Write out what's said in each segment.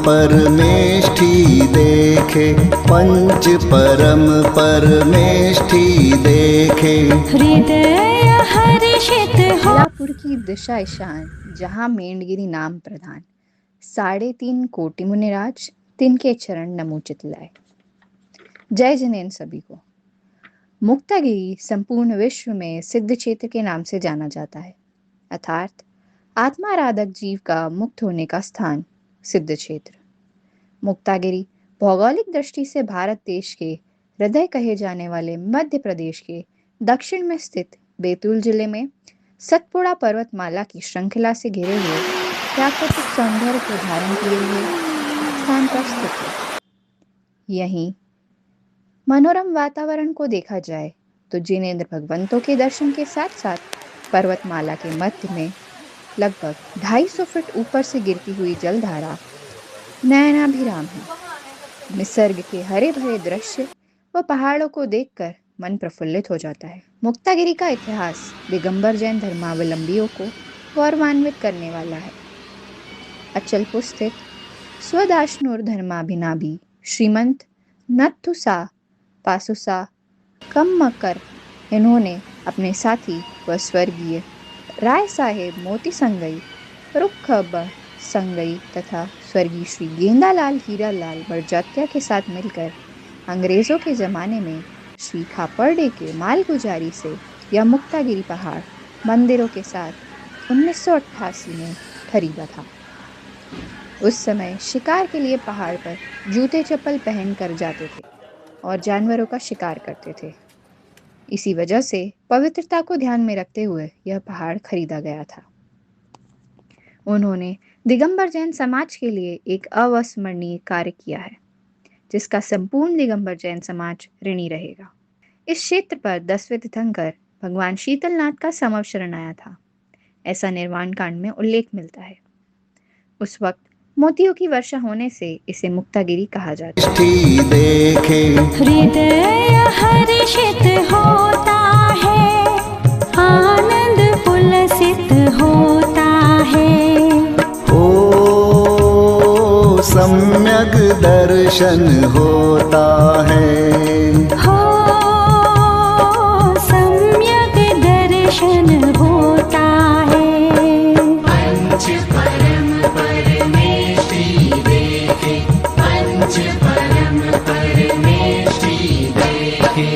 परमेष्ठी देखे, पंच परम परमेष्ठी देखे। हृदय हर्षित हो। मिर्जापुर की दिशा ईशान, जहाँ मेंढगिरी नाम प्रधान, 3.5 कोटि मुनिराज, तिनके चरण नमो चितलाए। जय जनेन सभी को। मुक्तागिरी संपूर्ण विश्व में सिद्ध क्षेत्र के नाम से जाना जाता है, अर्थात आत्माराधक जीव का मुक्त होने का स्थान सिद्ध क्षेत्र। मुक्तागिरी भौगोलिक दृष्टि से भारत देश के हृदय कहे जाने वाले मध्य प्रदेश के दक्षिण में स्थित बैतूल जिले में सतपुड़ा पर्वतमाला की श्रृंखला से घिरे हुए प्राकृतिक सौंदर्य को धारण किए हुए स्थान पर स्थित है। यहीं मनोरम वातावरण को देखा जाए तो जिनेंद्र भगवंतों के दर्शन के साथ साथ पर्वतमाला के मध्य में लगभग 250 फीट ऊपर से गिरती हुई जलधारा नयनाभिराम है। निसर्ग के हरे भरे दृश्य व पहाड़ों को देखकर मन प्रफुल्लित हो जाता है। मुक्तागिरी का इतिहास दिगंबर जैन धर्मावलंबियों को गौरवान्वित करने वाला है। अचलपुर स्थित स्वदाशनूर धर्माभिनाभी श्रीमंत नथुसा पासुसा कम्मकर इन्होंने अपने साथी व स्वर्गीय राय साहेब मोती संगई, रुक्खब संगई तथा स्वर्गीय श्री गेंदालाल हीरालाल बड़जात्या के साथ मिलकर अंग्रेज़ों के ज़माने में श्री खापर्डे के मालगुजारी से यह मुक्तागिरी पहाड़ मंदिरों के साथ 1988 में खरीदा था। उस समय शिकार के लिए पहाड़ पर जूते चप्पल पहन कर जाते थे और जानवरों का शिकार करते थे। इसी वजह से पवित्रता को ध्यान में रखते हुए यह पहाड़ खरीदा गया था। उन्होंने दिगंबर जैन समाज के लिए एक अविस्मरणीय कार्य किया है, जिसका संपूर्ण दिगंबर जैन समाज ऋणी रहेगा। इस क्षेत्र पर 10वें तीर्थंकर भगवान शीतलनाथ का समवशरण आया था, ऐसा निर्वाण कांड में उल्लेख मिलता है। उस वक्त मोतियों की वर्षा होने से इसे मुक्तागिरी कहा जाता है। हृदय हर्षित होता है, आनंद पुलसित होता है। ओ सम्यक दर्शन होता है। हो सम्यक दर्शन होता है। पंच परम परमेष्ठी देखे, पंच परम परमेष्ठी देखे।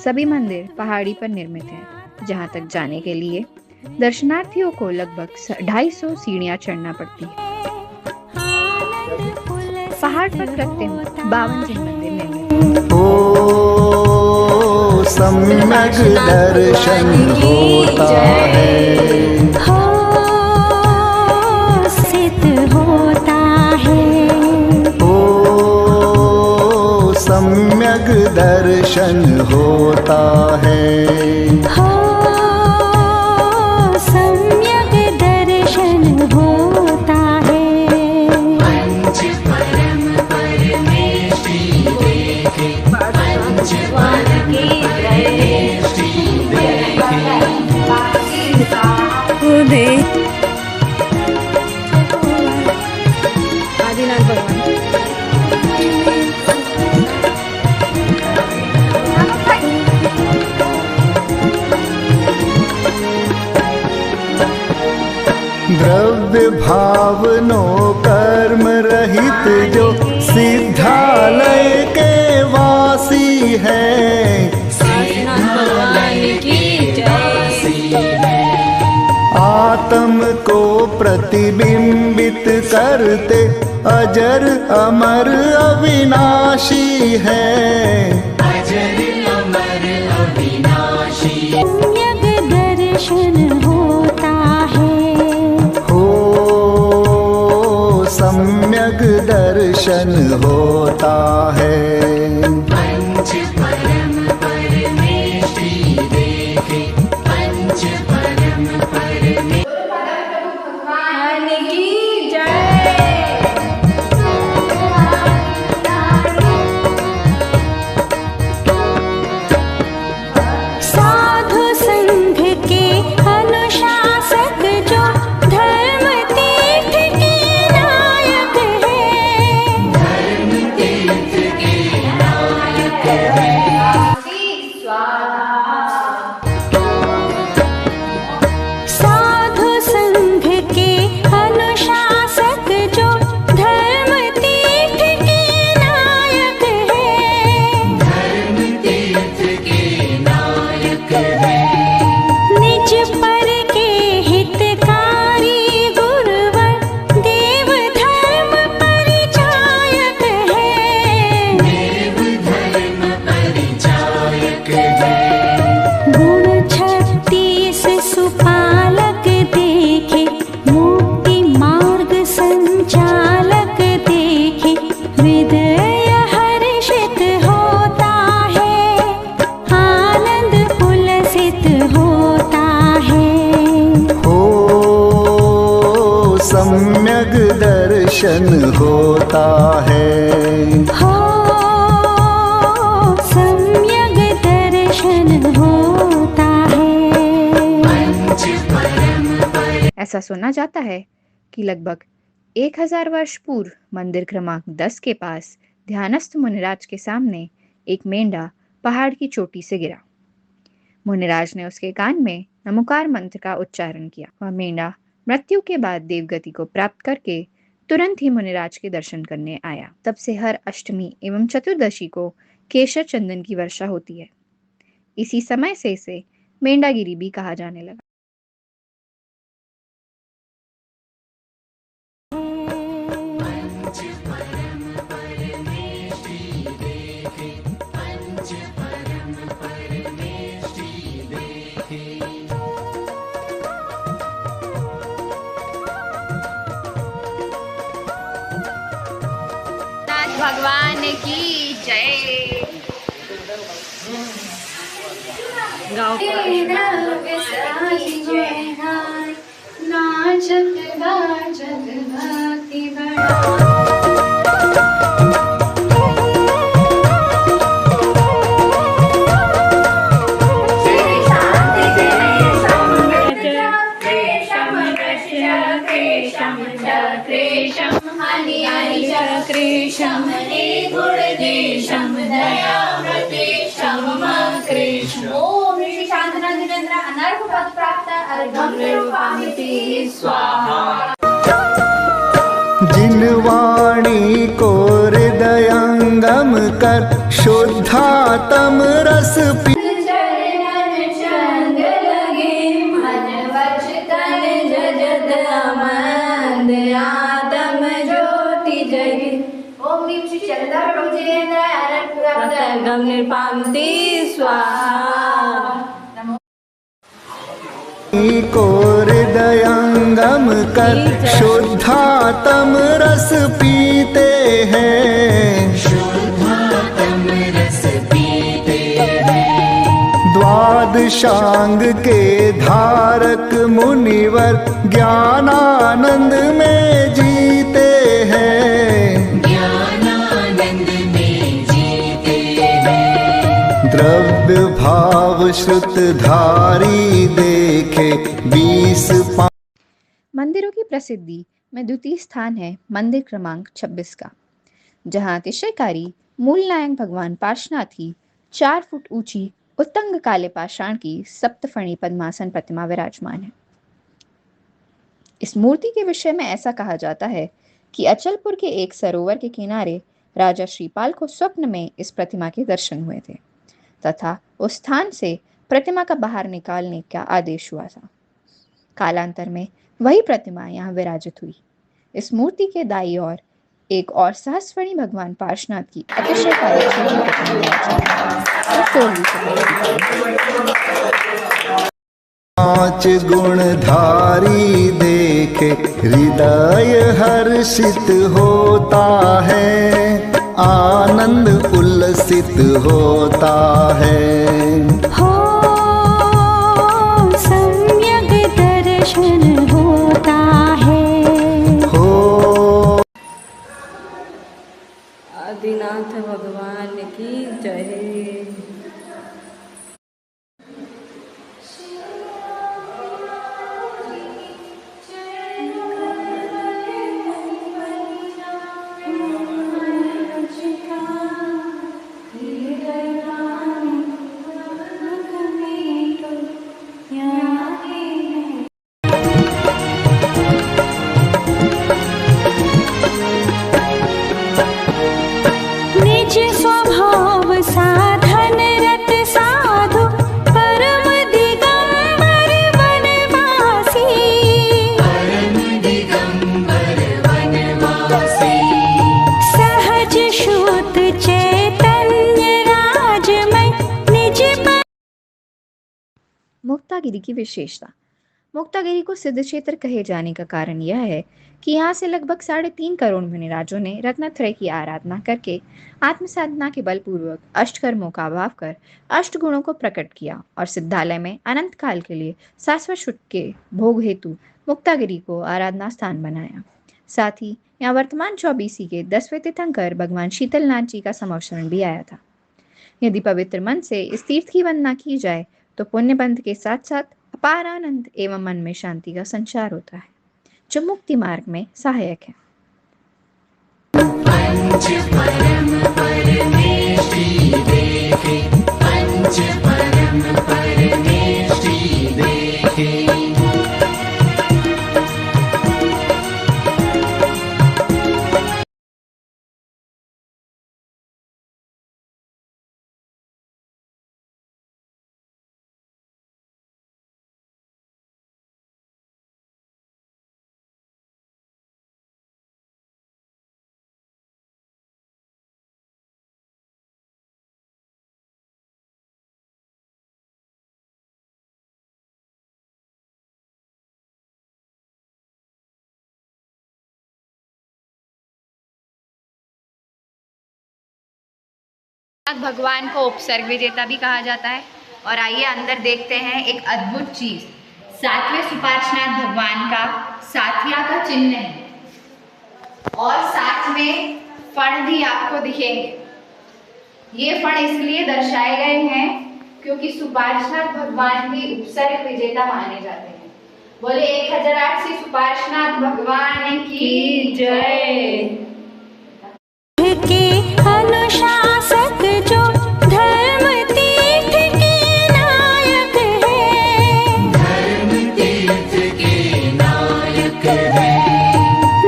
सभी मंदिर पहाड़ी पर निर्मित हैं, जहां तक जाने के लिए दर्शनार्थियों को लगभग 250 सीढ़ियां चढ़ना पड़ती है। पहाड़ पर कृत्रिम 52 जिन मंदिर निर्मित। ओ सम्यक दर्शन होता है। हो सिद्ध होता है। ओ सम्यक दर्शन होता है। हो सम्यक दर्शन होता है। पंच परम परमेष्ठी देखे, पंच परम परमेष्ठी देखे। आदिनाथ भगवान द्रव्य भावनो कर्म रहित जो सिद्धालय के वासी है। भगवान की जय। आत्म को प्रतिबिंबित करते अजर अमर अविनाशी है। अजर अमर अविनाशी सम्यक दर्शन होता है। हो सम्यक दर्शन होता है। पंच परम परमेष्टि देखे पंच परम परमेष्टि भगवान की जय। साधु संघ के अनुशासक जो धर्म तीर्थ के नायक है। धर्म तीर्थ के नायक है। साधु संघ के अनुशासक जो धर्म तीर्थ के नायक है। धर्म तीर्थ के नायक है। निज पर के हितकारी गुरुवर देव धर्म परिचायक है। देव धर्म परिचायक है। गुण 36 सुपालक देखे मुक्ति मार्ग संचालक देखे हृदय हर्षित होता है। आनंद उल्लसित होता है। हो सम्यक दर्शन होता है। हो सम्यक दर्शन होता है। पंच परम ऐसा सुना जाता है कि लगभग 1000 वर्ष पूर्व मंदिर क्रमांक 10 के पास ध्यानस्थ मुनिराज के सामने एक मेंढा पहाड़ की चोटी से गिरा। मुनिराज ने उसके कान में नमोकार मंत्र का उच्चारण किया। वह मेंढा मृत्यु के बाद देवगति को प्राप्त करके तुरंत ही मुनिराज के दर्शन करने आया। तब से हर अष्टमी एवं चतुर्दशी को केशर चंदन की वर्षा होती है। इसी समय से इसे मेंढागिरी भी कहा जाने लगा। पंच परम परमेष्टि देखे पंच परम परमेष्टि देखे। नाथ भगवान की जय। नाचत गाचत भक्ति बढ़ा। ओम श्री शांतनंद अनर्घ पद प्राप्त अर्घम निरूपामिति स्वाहा। जिन वाणी को हृदयंगम कर शुद्धातम रस पी चरण चंद लगे मन वच तन जजत अमंद आत्म ज्योति जगे। ओम ह्रीं श्री चंद्र प्रभुजेन्द्र अर्घम निरूपामिति स्वाहा। को हृदयंगम कर शुद्धातम रस पीते हैं। शुद्धातम रस पीते हैं। द्वादशांग के धारक मुनिवर ज्ञानानंद में जीते हैं। ज्ञानानंद में जीते हैं। द्रव्य भाव श्रुत धारी देखे 20 मंदिरों की प्रसिद्धि में द्वितीय स्थान है मंदिर क्रमांक 26 का, जहां अतिशयकारी मूलनायक भगवान पार्श्वनाथ की 4 फुट ऊंची उत्तंग काले पाषाण की सप्तफणी पद्मासन प्रतिमा विराजमान है। इस मूर्ति के विषय में ऐसा कहा जाता है कि अचलपुर के एक सरोवर के किनारे राजा श्रीपाल को स्वप्न में इस प्रतिमा के दर्शन हुए थे तथा उस स्थान से प्रतिमा का बाहर निकालने का आदेश हुआ था। कालांतर में वही प्रतिमा यहाँ विराजित हुई। इस मूर्ति के दाईं ओर एक और सहस्वणी भगवान पार्श्वनाथ की अतिशयकारी छोटी प्रतिमा पांच गुणधारी देखे हृदय हर्षित होता है, आनंद उल्लसित होता है। हो सम्यक दर्शन होता है। हो आदिनाथ भगवान की जय। निज स्वभाव साधन रत साधु परम दिगंबर वनवासी। परम दिगंबर वनवासी। सहज शुद्ध चैतन्य राजमय निज पर। मुक्तागिरी की विशेषता। मुक्तागिरी को सिद्ध क्षेत्र कहे जाने का कारण यह है कि यहाँ से लगभग 3.5 करोड़ मुनिराजों ने रत्नत्रय की आराधना करके आत्म साधना के बलपूर्वक अष्टकर्मों का अभाव कर अष्ट गुणों को प्रकट किया और सिद्धालय में अनंत काल के लिए शाश्वत सुख के भोग हेतु मुक्तागिरी को आराधना स्थान बनाया। साथ ही यहाँ वर्तमान 24 के 10वें तीर्थंकर भगवान शीतलनाथ जी का संवत्सरण भी आया था। यदि पवित्र मन से इस तीर्थ की वंदना की जाए तो पुण्य बंध के साथ साथ अपार आनंद एवं मन में शांति का संचार होता है, जो मुक्ति मार्ग में सहायक है। पंच परम परमेष्टि देखे, पंच परम परमेष्टि देखे। भगवान को उपसर्ग विजेता भी कहा जाता है। और आइए अंदर देखते हैं एक अद्भुत चीज। 7वें सुपार्श्वनाथ भगवान का साथिया का चिन्ह है और साथ में फण भी आपको दिखेंगे। ये फण इसलिए दर्शाए गए हैं क्योंकि सुपार्श्वनाथ भगवान भी उपसर्ग विजेता माने जाते हैं। बोले 1008 से सुपार्श्वनाथ भगवान की जय। के अनुशासक जो धर्म तीर्थ के नायक है, धर्म तीर्थ के नायक है।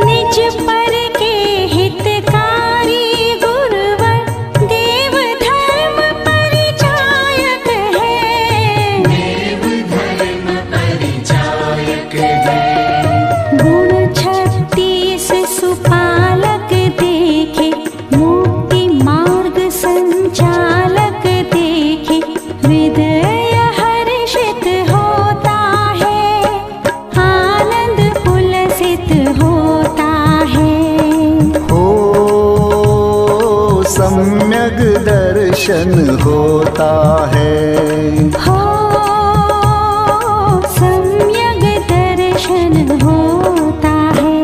निज पर के हितकारी गुरुवर देव धर्म परिचायक है। देव धर्म परिचायक है। गुण 36 सुपालक देखे, मुक्ति मार्ग संचालक देखे, हृदय हर्षित होता है, आनंद उल्लसित होता है। हो सम्यक दर्शन होता है। हो सम्यक दर्शन होता है।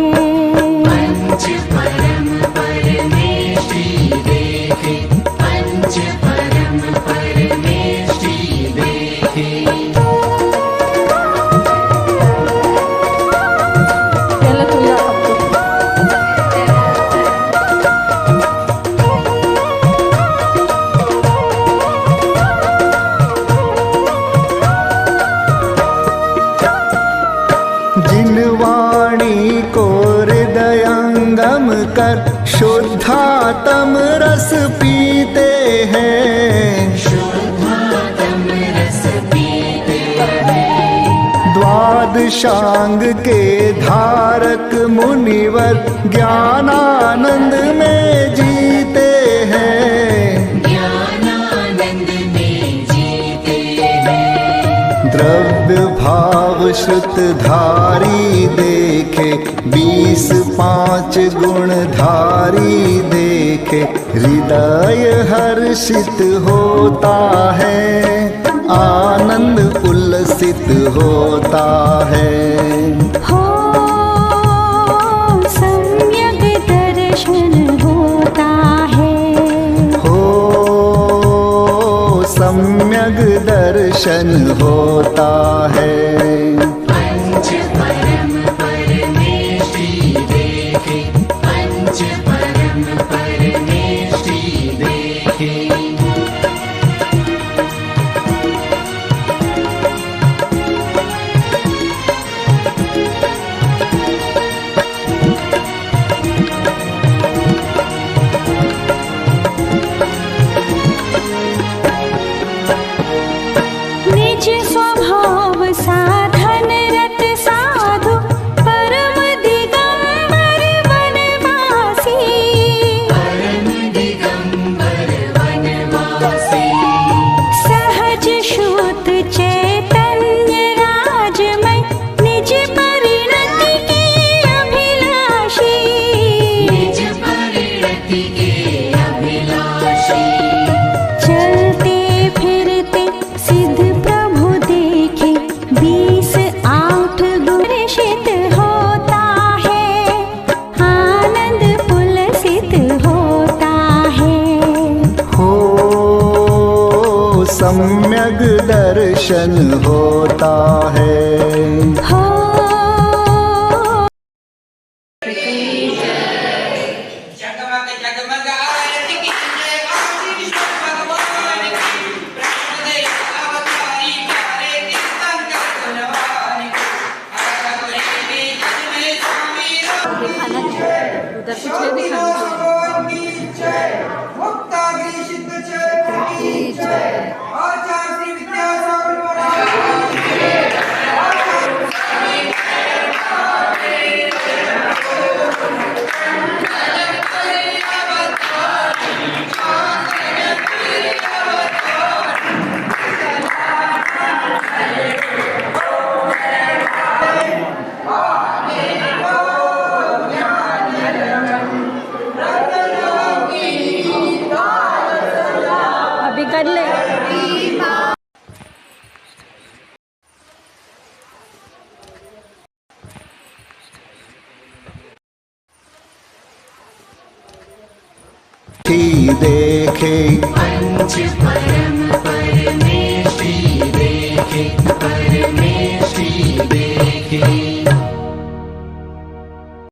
पंच परम परमेष्टि देखे, पंच परम परमेष्टि देखे। त्याला तुला हक्क. जिन वाणी को हृदयंगम कर शुद्धातम रस पीते हैं, शुद्धातम रस पीते हैं। द्वादश नाद शांग के धारक मुनिवर ज्ञानानंद में जीते हैं, ज्ञानानंद में जीते हैं। द्रव्य भाव श्रुत धारी देखे 20-5 गुण धारी देखे, हृदय हर्षित होता है, आनंद उल्लसित होता है। हो सम्यक दर्शन होता है, हो सम्यक दर्शन होता है। पंच परम परमेष्टि देखे, पंच परम परमेष्टि देखे। निज स्वभाव साधन रत साधु, परम दिगंबर वनवासी, परम दिगंबर वनवासी। सहज शुद्ध चैतन्य राजमय, निज परिणति के अभिलाषी, निज परिणति के अभिलाषी। चलते फिरते सिद्ध प्रभु देखे, 20-8 गुणषित होता है, आनंद पुलसित होता है। हो सम्यक दर्शन होता है। हो जगमग जगमग आरती की जय, आरती विष्णु भगवान की, ब्रह्मदेव अवतारी प्यारे तीर्थंकर गुणवान की। हर हरे जग में स्वामी दिखाना चाहिए, उधर कुछ नहीं दिखाना चाहिए। राम की जय, मुक्तागिरि सिद्ध चरण की जय, आचार्य श्री विद्यासागर महाराज की जय। अभी कर ले। देखे पंच परम परमेष्टि देखे,